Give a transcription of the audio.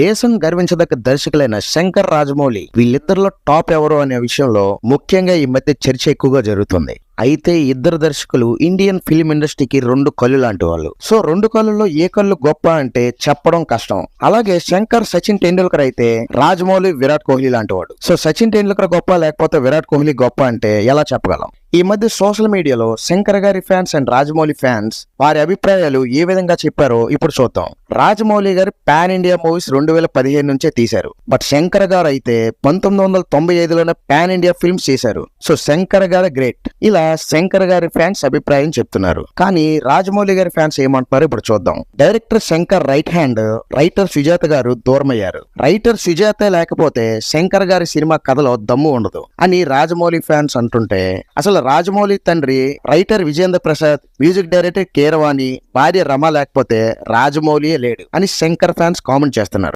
దేశం గర్వించదగ్గ దర్శకులైన శంకర్ రాజమౌళి వీళ్ళిద్దరిలో టాప్ ఎవరు అనే విషయంలో ముఖ్యంగా ఈ మధ్య చర్చ ఎక్కువగా జరుగుతుంది. అయితే ఇద్దరు దర్శకులు ఇండియన్ ఫిల్మ్ ఇండస్ట్రీకి రెండు కళ్ళు లాంటి వాళ్ళు. సో రెండు కళ్ళుల్లో ఏ కళ్ళు గొప్ప అంటే చెప్పడం కష్టం. అలాగే శంకర్ సచిన్ టెండూల్కర్ అయితే రాజమౌళి విరాట్ కోహ్లీ లాంటి వాడు. సో సచిన్ టెండూల్కర్ గొప్ప లేకపోతే విరాట్ కోహ్లీ గొప్ప అంటే ఎలా చెప్పగలం? ఈ మధ్య సోషల్ మీడియాలో శంకర్ గారి ఫ్యాన్స్ అండ్ రాజమౌళి ఫ్యాన్స్ వారి అభిప్రాయాలు ఏ విధంగా చెప్పారో ఇప్పుడు చూద్దాం. రాజమౌళి గారు పాన్ ఇండియా మూవీస్ 2015 నుంచే తీశారు. బట్ శంకర్ గారు అయితే 1995లోనే పాన్ ఇండియా ఫిల్మ్స్ చేశారు. సో శంకర్ గారు గ్రేట్. ఇలా శంకర్ గారి ఫ్యాన్స్ అభిప్రాయం చెప్తున్నారు. కానీ రాజమౌళి గారి ఫ్యాన్స్ ఏమంటున్నారు ఇప్పుడు చూద్దాం. Director Shankar right hand writer Sujatha గారు దూరమయ్యారు. రైటర్ సుజాత లేకపోతే శంకర్ గారి సినిమా కథలో దమ్ము ఉండదు అని రాజమౌళి ఫ్యాన్స్ అంటుంటే, అసలు రాజమౌళి తండ్రి writer Vijendra Prasad, music director Keeravani, భార్య రమ లేకపోతే రాజమౌళియే లేడు అని శంకర్ ఫ్యాన్స్ కామెంట్ చేస్తున్నారు.